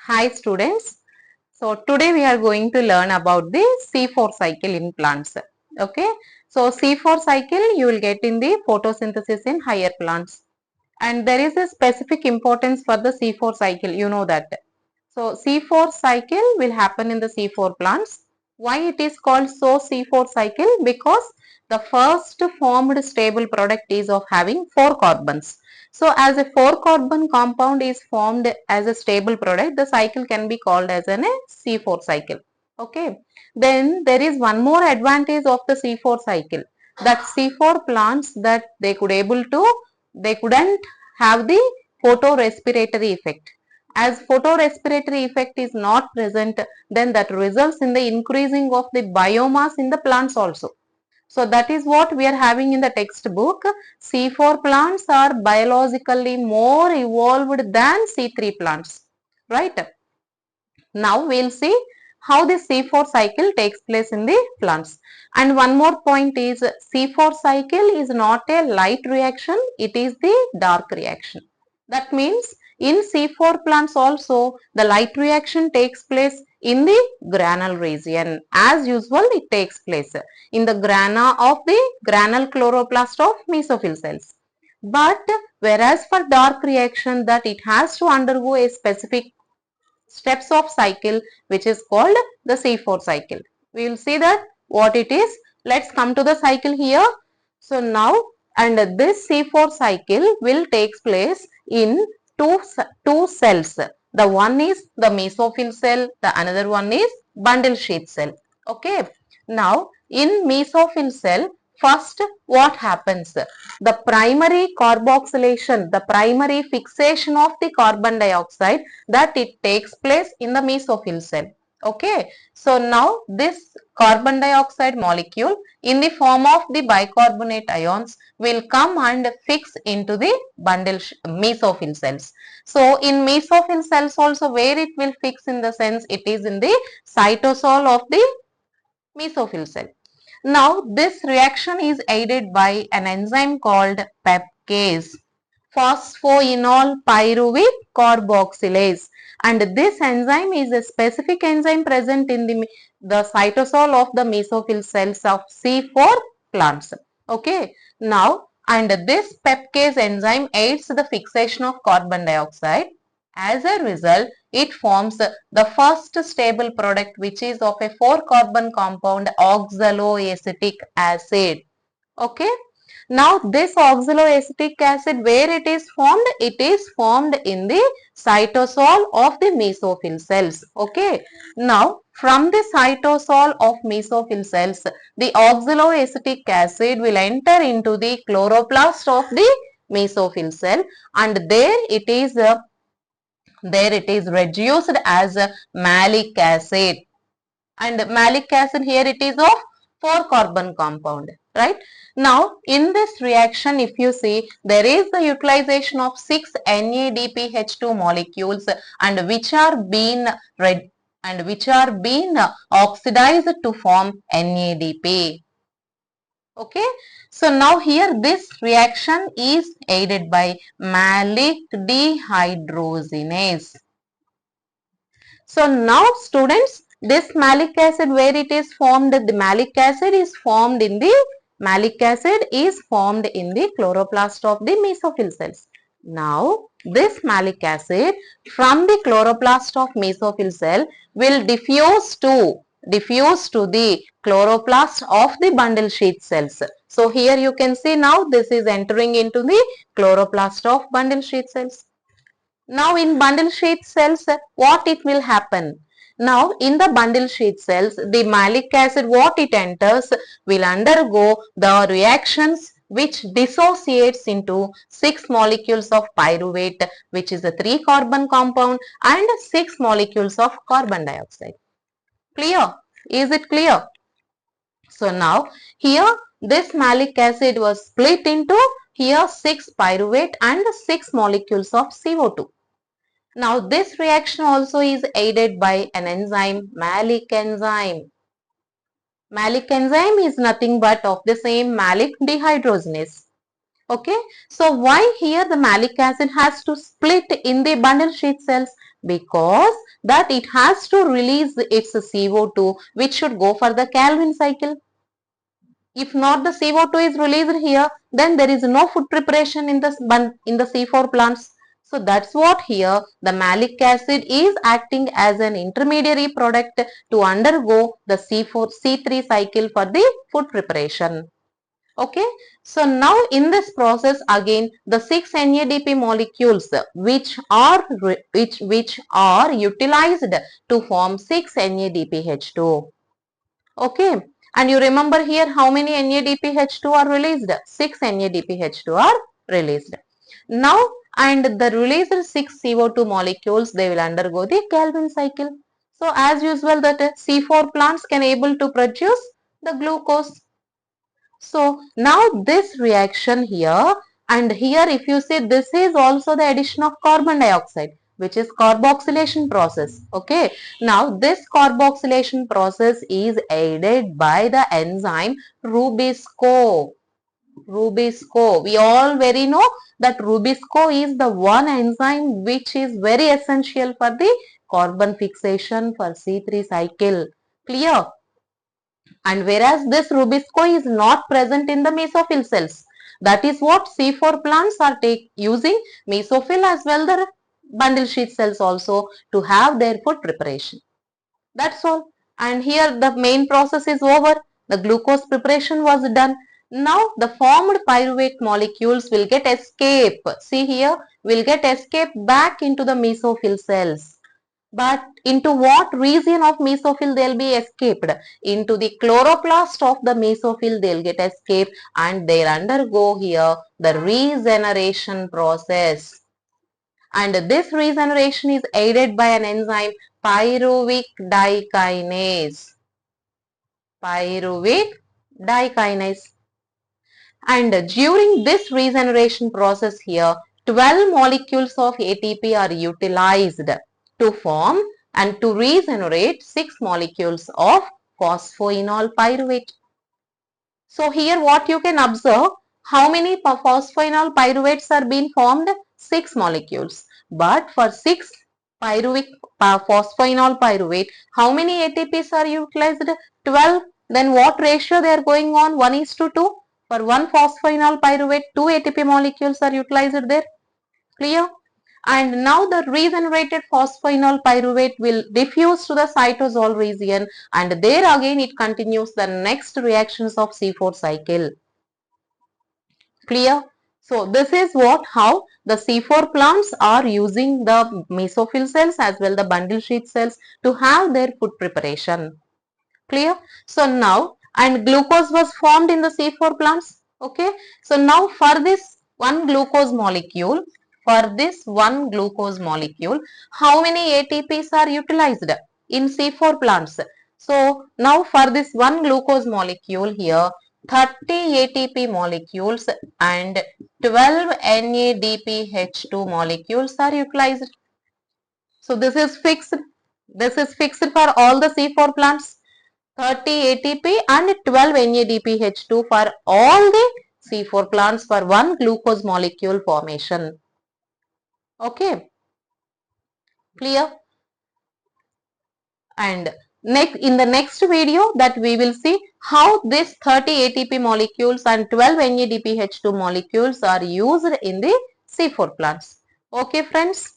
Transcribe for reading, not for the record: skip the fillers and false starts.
Hi students. So today we are going to learn about the C4 cycle in plants. Okay. So C4 cycle you will get in the photosynthesis in higher plants. And there is a specific importance for the C4 cycle. You know that. So C4 cycle will happen in the C4 plants. Why it is called so C4 cycle? Because the first formed stable product is of having 4 carbons. So as a 4 carbon compound is formed as a stable product, the cycle can be called as a C4 cycle. Okay. Then there is one more advantage of the C4 cycle. That C4 plants that they couldn't have the photorespiratory effect. As photorespiratory effect is not present, then that results in the increasing of the biomass in the plants also. So that is what we are having in the textbook. C4 plants are biologically more evolved than C3 plants. Right? Now we'll see how the C4 cycle takes place in the plants. And one more point is C4 cycle is not a light reaction, it is the dark reaction. That means in C4 plants also the light reaction takes place in the granule region. As usual it takes place in the grana of the granule chloroplast of mesophyll cells. But whereas for dark reaction that it has to undergo a specific steps of cycle which is called the C4 cycle. We will see that what it is. Let's come to the cycle here. So now and this C4 cycle will take place in two cells. The one is the mesophyll cell, the another one is bundle sheath cell. Okay. Now in mesophyll cell, first what happens? The primary carboxylation, the primary fixation of the carbon dioxide that it takes place in the mesophyll cell. Okay. So now this carbon dioxide molecule in the form of the bicarbonate ions will come and fix into the mesophyll cells. So in mesophyll cells also where it will fix in the sense it is in the cytosol of the mesophyll cell. Now this reaction is aided by an enzyme called peptase, phosphoenol pyruvate carboxylase, and this enzyme is a specific enzyme present in the cytosol of the mesophyll cells of C4 plants. Okay. Now and this peptase enzyme aids the fixation of carbon dioxide. As a result, it forms the first stable product which is of a 4 carbon compound oxaloacetic acid. Okay. Now this oxaloacetic acid where it is formed? It is formed in the cytosol of the mesophyll cells. Okay. Now from the cytosol of mesophyll cells, the oxaloacetic acid will enter into the chloroplast of the mesophyll cell and there it is reduced as malic acid, and malic acid here it is of 4 carbon compound, right? Now in this reaction if you see there is the utilization of 6 NADPH2 molecules and which are being oxidized to form NADP. Okay. So now here this reaction is aided by malic dehydrogenase. So now students, this malic acid where it is formed, the malic acid is formed in the chloroplast of the mesophyll cells. Now this malic acid from the chloroplast of mesophyll cell will diffuse to the chloroplast of the bundle sheath cells. So here you can see now this is entering into the chloroplast of bundle sheath cells. Now in bundle sheath cells, what it will happen? Now in the bundle sheath cells, the malic acid, what it enters, will undergo the reactions which dissociates into 6 molecules of pyruvate, which is a 3 carbon compound, and 6 molecules of carbon dioxide. Clear? Is it clear? So now here this malic acid was split into here 6 pyruvate and 6 molecules of CO2. Now this reaction also is aided by an enzyme, malic enzyme. Malic enzyme is nothing but of the same malic dehydrogenase. Okay, so why here the malic acid has to split in the bundle sheath cells? Because that it has to release its CO2 which should go for the Calvin cycle. If not the CO2 is released here, then there is no food preparation in the C4 plants. So that's what here the malic acid is acting as an intermediary product to undergo the C4 C3 cycle for the food preparation. Okay, so now in this process again the 6 NADP molecules which are utilized to form 6 NADPH2. Okay, and you remember here how many NADPH2 are released? 6 NADPH2 are released. Now, and the released 6 CO2 molecules, they will undergo the Calvin cycle. So, as usual, that C4 plants can able to produce the glucose. So, now this reaction here, and here if you see this is also the addition of carbon dioxide, which is carboxylation process. Okay, now this carboxylation process is aided by the enzyme rubisco. Rubisco, we all very know that rubisco is the one enzyme which is very essential for the carbon fixation for C3 cycle. Clear? And whereas this rubisco is not present in the mesophyll cells. That is what C4 plants are using mesophyll as well the bundle sheath cells also to have their food preparation. That's all. And here the main process is over. The glucose preparation was done. Now the formed pyruvate molecules will get escape. See here, will get escape back into the mesophyll cells. But into what region of mesophyll they'll be escaped? Into the chloroplast of the mesophyll they'll get escaped and they'll undergo here the regeneration process. And this regeneration is aided by an enzyme pyruvic dikinase. Pyruvic dikinase. And during this regeneration process here, 12 molecules of ATP are utilized to form and to regenerate 6 molecules of phosphoenol pyruvate. So here what you can observe, how many phosphoenol pyruvates are being formed? 6 molecules. But for 6 pyruvic phosphoenol pyruvate, how many ATPs are utilized? 12. Then what ratio they are going on? 1:2. For one phosphoenol pyruvate, 2 ATP molecules are utilized there. Clear? And now the regenerated phosphoenol pyruvate will diffuse to the cytosol region and there again it continues the next reactions of C4 cycle. Clear? So this is how the C4 plants are using the mesophyll cells as well the bundle sheath cells to have their food preparation. Clear? So now, and glucose was formed in the C4 plants. Okay. So now for this one glucose molecule, how many ATPs are utilized in C4 plants? So now for this one glucose molecule here, 30 ATP molecules and 12 NADPH2 molecules are utilized. So this is fixed. This is fixed for all the C4 plants. 30 ATP and 12 NADPH2 for all the C4 plants for one glucose molecule formation. Okay, clear? And in the next video that we will see how this 30 ATP molecules and 12 NADPH2 molecules are used in the C4 plants. Okay friends.